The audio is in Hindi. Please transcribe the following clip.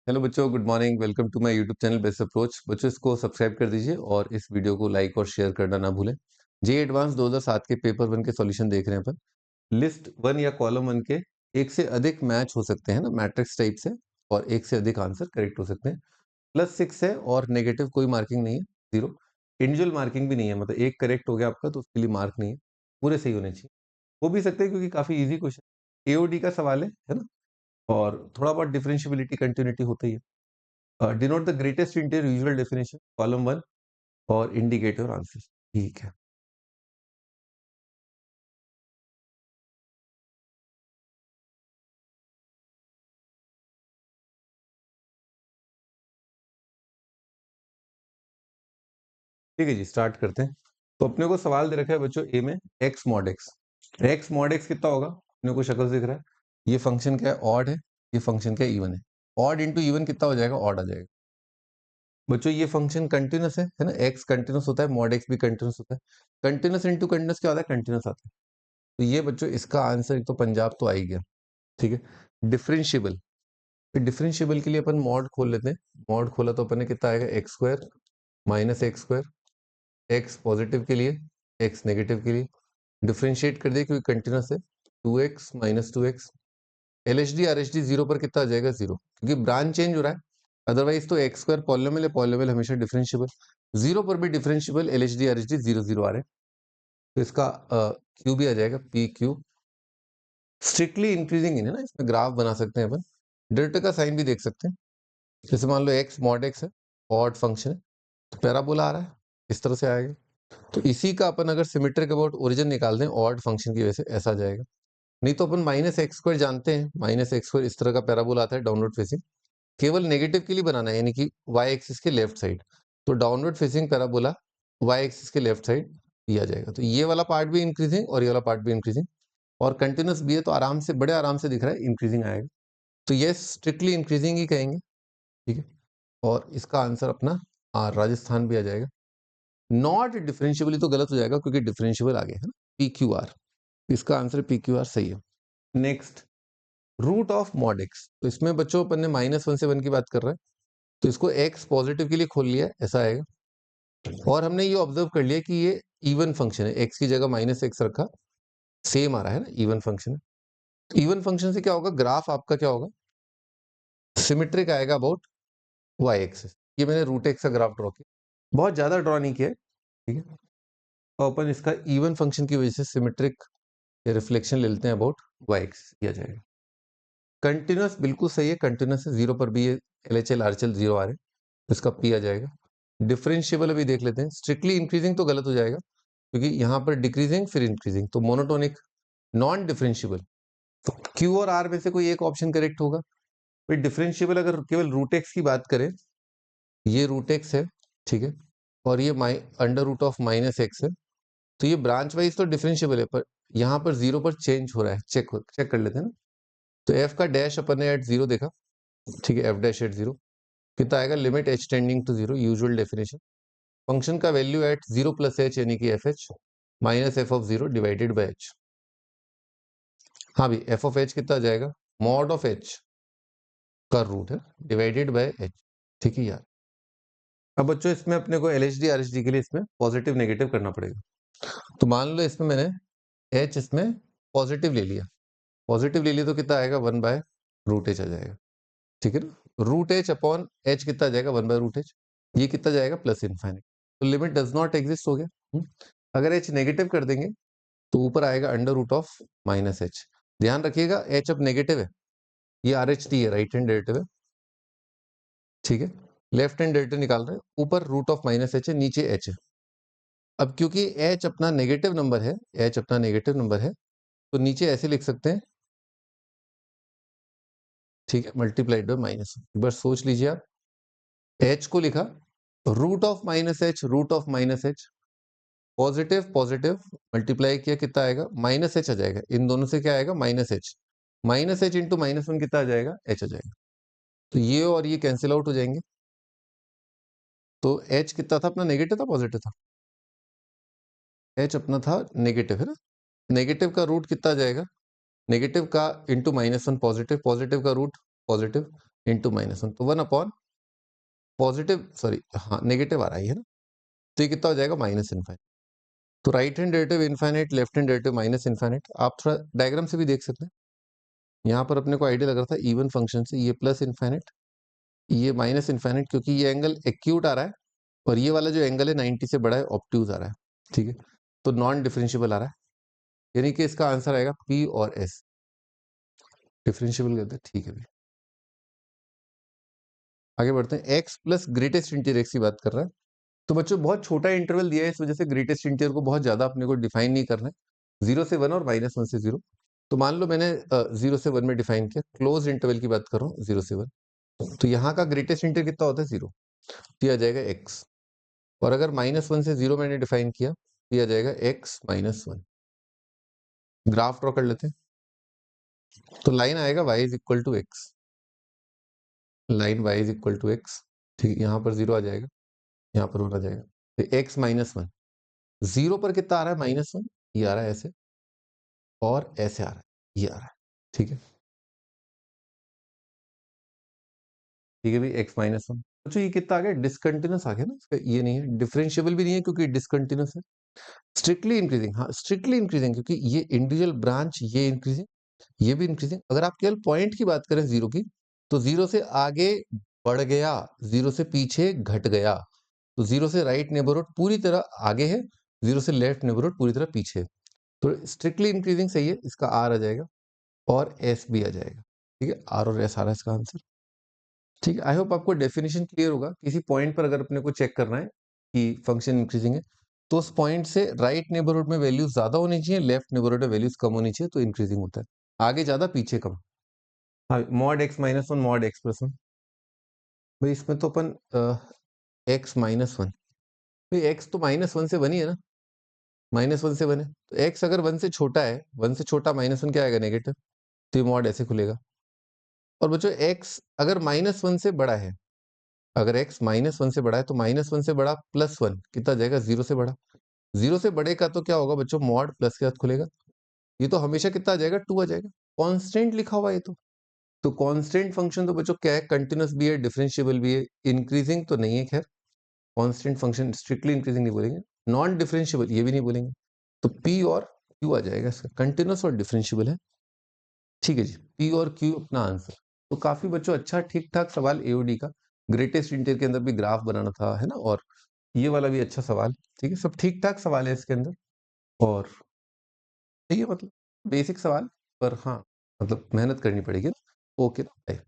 हेलो बच्चों, good morning. Welcome to my YouTube channel best approach. बच्चों, इसको सब्सक्राइब कर दीजिए और इस वीडियो को लाइक और शेयर करना ना भूलें। जे एडवांस 2007 के पेपर वन के सॉल्यूशन देख रहे हैं अपन। लिस्ट वन या कॉलम वन के एक से अधिक मैच हो सकते हैं ना, मैट्रिक्स टाइप से, और एक से अधिक आंसर करेक्ट हो सकते हैं। +6 है और नेगेटिव कोई मार्किंग नहीं है, 0। इंडिविजुअल मार्किंग भी नहीं है, मतलब एक करेक्ट हो गया आपका तो उसके लिए मार्क नहीं है, पूरे सही होने चाहिए। हो भी सकते हैं क्योंकि काफी इजी क्वेश्चन एओडी का सवाल है ना। और थोड़ा बहुत डिफरेंशियबिलिटी कंटिन्यूटी होता ही है। Denote the greatest interior usual definition, column one, और इंडिकेट योर आंसर। ठीक है। ठीक है जी, स्टार्ट करते हैं। तो अपने को सवाल दे रखा है बच्चों ए में x mod x. X mod x कितना होगा, अपने को शक्ल से दिख रहा है। ये फंक्शन क्या है, ऑड है। ये फंक्शन क्या है, इवन है। ऑड इंटू इवन कितना हो जाएगा, ऑड आ जाएगा। बच्चों ये फंक्शन कंटिन्यूस है ना, एक्स कंटिन्यूस होता है, मॉड एक्स भी कंटिन्यूस होता है। कंटिन्यूस इंटू कंटिन्यूस क्या होता है, कंटिन्यूस आता है। तो ये बच्चों इसका आंसर एक तो पंजाब तो आ ही गया। ठीक है। डिफरेंशियबल, फिर डिफरेंशियबल के लिए अपन मॉड खोल लेते हैं। मॉड खोला तो अपन ने कितना आएगा, x square minus x square. X positive के लिए, एक्स नेगेटिव के लिए। डिफरेंशिएट कर दिया क्योंकि कंटिन्यूस है। 2x minus 2x। L H D R H D zero पर कितना आ जाएगा, 0, क्योंकि ब्रांच चेंज हो रहा है। अदरवाइज तो एक्स स्क्वायर पॉलिनोमियल है, पॉलिनोमियल हमेशा डिफरेंशियबल। 0 पर भी differentiable, L H D R H D 0 0 आ रहे हैं। तो इसका क्यू भी आ जाएगा, पी क्यू। स्ट्रिक्टली इंक्रीजिंग है ना, इसमें ग्राफ बना सकते हैं अपन। डेल्टा का साइन भी देख सकते हैं। जैसे मान लो एक्स मॉड एक्स है, ऑड फंक्शन है, तो पैराबोला आ रहा है, इस तरह से आएगा। तो इसी का अपन अगर सिमेट्रिक अबाउट ओरिजिन निकाल दें ऑड फंक्शन की वजह से, ऐसा आ जाएगा। नहीं तो अपन माइनस एक्स स्क्वायर जानते हैं, माइनस एक्स स्क्वायर इस तरह का पैराबोला आता है डाउनवर्ड फेसिंग। केवल नेगेटिव के लिए बनाना है, यानी कि वाई एक्सिस के लेफ्ट साइड। तो downward facing parabola Y axis के लेफ्ट साइड दिया जाएगा। तो ये वाला पार्ट भी इंक्रीजिंग और ये वाला पार्ट भी इंक्रीजिंग, और कंटिन्यूस भी है तो आराम से, बड़े आराम से दिख रहा है इंक्रीजिंग आएगा। तो ये स्ट्रिक्टली इंक्रीजिंग ही कहेंगे। ठीक है। और इसका आंसर अपना राजस्थान भी आ जाएगा। नॉट डिफरेंशियबली तो गलत हो जाएगा क्योंकि डिफरेंशियबल आ गया है ना, पी क्यू आर। इसका आंसर पी क्यू आर सही है। Next, root of mod X. तो इसमें बच्चों अपन ने -1 से 1 की बात कर रहे हैं, तो इसको एक्स पॉजिटिव के लिए खोल लिया, ऐसा आएगा। और हमने ये ऑब्जर्व कर लिया कि ये इवन फंक्शन है, एक्स की जगह -x रखा, सेम आ रहा है ना, इवन फंक्शन है। इवन फंक्शन से क्या होगा, ग्राफ आपका क्या होगा, सिमेट्रिक आएगा अबाउट वाई एक्सिस। ये मैंने रूट एक्स का ग्राफ ड्रॉ किया, बहुत ज्यादा ड्रॉ नहीं किया है। ठीक है। तो अपन इसका इवन फंक्शन की वजह से सिमेट्रिक रिफ्लेक्शन ले लेते हैं अबाउट वाई एक्सिस, किया जाएगा। कंटिन्यूस बिल्कुल सही है, कंटिन्यूस है, 0 पर भी ये L H L R H L 0 आ रहे हैं, तो इसका पी आ जाएगा। डिफरेंशियबल अभी देख लेते हैं। स्ट्रिक्टली इंक्रीजिंग तो गलत हो जाएगा क्योंकि यहाँ पर डिक्रीजिंग फिर इंक्रीजिंग, तो मोनोटोनिक। नॉन डिफरेंशियबल, तो क्यू और आर में से कोई एक ऑप्शन करेक्ट होगा। फिर डिफरेंशियबल अगर केवल रूट एक्स की बात करें, ये रूट एक्स है, ठीक है, और ये under root of minus X है, तो ये ब्रांच वाइज तो डिफरेंशियबल है, पर यहाँ पर 0 पर चेंज हो रहा है, चेक कर लेते हैं ना। तो एफ का डैश अपन ने एट 0 देखा, ठीक है, एफ डैश एट 0 कितना आएगा, limit H tending to 0, usual definition. Function का वैल्यू एट 0 प्लस एच यानी कि F H minus F of 0 divided by H. हाँ भी, एफ ऑफ एच कितना आ जाएगा, मॉड ऑफ एच का रूट है डिवाइडेड बाय एच। ठीक है यार। अब बच्चों इसमें अपने को L H D R H D के लिए इसमें पॉजिटिव नेगेटिव करना पड़ेगा। तो मान लो इसमें मैंने एच इसमें पॉजिटिव ले लिया, पॉजिटिव ले लिया तो कितना आएगा, 1 बाय रूट एच आ जाएगा। ठीक है ना, रूट एच अपॉन एच कितना आ जाएगा, 1 बाय रूट एच। ये कितना जाएगा, प्लस इनफाइनाइट। तो लिमिट डज नॉट एग्जिस्ट हो गया। अगर एच नेगेटिव कर देंगे तो ऊपर आएगा under root of minus H. ध्यान रखिएगा एच अब नेगेटिव है, ये आर एच टी है, राइट हैंड डेरिवेटिव है। ठीक है, लेफ्ट हैंड डेरिवेटिव निकाल रहे हैं, ऊपर रूट ऑफ माइनस एच है, नीचे एच है। अब क्योंकि एच अपना नेगेटिव नंबर है, एच अपना नेगेटिव नंबर है, तो नीचे ऐसे लिख सकते हैं, ठीक है, मल्टीप्लाइड बाय माइनस। एक बार सोच लीजिए आप, एच को लिखा root of minus H, root of minus H, positive positive multiply किया, कितना आएगा, माइनस एच आ जाएगा। इन दोनों से क्या आएगा, minus H. Minus H into -1 कितना आ जाएगा, एच आ जाएगा। तो ये और ये कैंसिल आउट हो जाएंगे। तो एच कितना था अपना, नेगेटिव था पॉजिटिव था, एच अपना था नेगेटिव है ना। नेगेटिव का रूट कितना आ जाएगा, नेगेटिव का इंटू -1 पॉजिटिव, पॉजिटिव का रूट पॉजिटिव, इंटू -1, तो 1 अपॉन पॉजिटिव, सॉरी हाँ नेगेटिव आ रहा है ना, तो ये कितना हो जाएगा -इनफाइनाइट। तो right hand derivative infinite, left hand derivative -infinite. आप थोड़ा डायग्राम से भी देख सकते हैं, यहाँ पर अपने को आइडिया लग रहा था इवन फंक्शन से, ये प्लस इनफाइनाइट, ये माइनस इनफाइनाइट, क्योंकि ये एंगल एक्यूट आ रहा है और ये वाला जो एंगल है 90 से बड़ा है, ऑब्ट्यूज आ रहा है, ठीक है, तो नॉन डिफरेंशिएबल आ रहा है, यानी कि इसका आंसर आएगा पी और एस। डिफरेंशिएबल करते हैं, ठीक है भाई। आगे बढ़ते हैं, x plus greatest interior x की बात कर रहा है। तो बच्चों बहुत छोटा इंटरवल दिया है, इस वजह से ग्रेटेस्ट इंटीरियर को बहुत ज्यादा अपने को डिफाइन नहीं करना है, 0 से 1 और -1 से 0। तो मान लो मैंने 0 से 1 में डिफाइन किया, क्लोज इंटरवल की बात कर रहा हूँ 0 से 1, तो यहाँ का ग्रेटेस्ट इंटीरियर कितना होता है 0, दिया जाएगा x। और अगर -1 से 0 मैंने डिफाइन किया, दिया जाएगा x -1। ग्राफ ड्रॉ कर लेते हैं, तो लाइन आएगा y is equal to X, line y is equal to X, ठीक है, यहाँ पर 0 आ जाएगा, यहाँ पर 1 आ जाएगा, तो x -1, 0 पर कितना आ रहा है -1, ये आ रहा है ऐसे, और ऐसे आ रहा है, ये आ रहा है, ठीक है, ठीक है भाई, x -1। अच्छा ये कितना आ गया, डिसकंटिन्यूस आ गया ना, इसका ये नहीं है, डिफरेंशिएबल भी नहीं है क्योंकि डिसकंटिन्यूस है। स्ट्रिक्टली इंक्रीजिंग, हाँ स्ट्रिक्टली इंक्रीजिंग, क्योंकि ये इंडिविजुअल ब्रांच, ये इंक्रीजिंग, ये भी इंक्रीजिंग। अगर आप केवल पॉइंट की बात करें 0 की, तो 0 से आगे बढ़ गया, 0 से पीछे घट गया, तो 0 से राइट नेबरहुड पूरी तरह आगे है, 0 से लेफ्ट नेबरहुड पूरी तरह पीछे है। तो स्ट्रिक्टली इंक्रीजिंग सही है, इसका आर आ जाएगा और एस भी आ जाएगा, ठीक है, आर और एस आ रहा है इसका आंसर, ठीक है। आई होप आपको डेफिनेशन क्लियर होगा। किसी पॉइंट पर अगर अपने को चेक करना है कि फंक्शन इंक्रीजिंग है, तो उस पॉइंट से राइट नेबरहुड में वैल्यूज ज्यादा होनी चाहिए, लेफ्ट नेबरहुड में वैल्यूज कम होनी चाहिए, तो इंक्रीजिंग होता है, आगे ज्यादा पीछे कम। हाँ, मॉड x -1 मॉड x +1, भाई इसमें तो अपन x -1, भाई x तो -1 से 1 ही है ना, -1 से 1 है, तो x अगर 1 से छोटा है, 1 से छोटा -1 क्या आएगा, नेगेटिव, तो ये मॉड ऐसे खुलेगा। और बच्चों x अगर -1 से बड़ा है, अगर x -1 से बड़ा है, तो -1 से बड़ा +1 कितना जाएगा, 0 से बड़ा, 0 से बड़े का तो क्या होगा बच्चों, मॉड प्लस के साथ खुलेगा, ये तो हमेशा कितना आ जाएगा, 2 आ जाएगा, कांस्टेंट लिखा हुआ है ये तो कांस्टेंट फंक्शन तो बच्चों क्या है, कंटिन्यूअस भी है, डिफरेंशिएबल भी है, इंक्रीजिंग तो नहीं है, खैर कांस्टेंट फंक्शन स्ट्रिक्टली इंक्रीजिंग नहीं बोलेंगे, नॉन डिफरेंशिएबल ये भी नहीं बोलेंगे, तो p और q आ जाएगा इसका, कंटिन्यूअस और डिफरेंशिएबल है, ठीक है जी, p और q अपना आंसर। तो काफी बच्चों अच्छा ठीक ठाक सवाल एओडी का, ग्रेटेस्ट इंटीरियर के अंदर भी ग्राफ बनाना था, है ना, और ये वाला भी अच्छा सवाल, ठीक है, सब ठीक ठाक सवाल है इसके अंदर, और ठीक है, मतलब बेसिक सवाल, पर हाँ मतलब मेहनत करनी पड़ेगी। Okay, bye.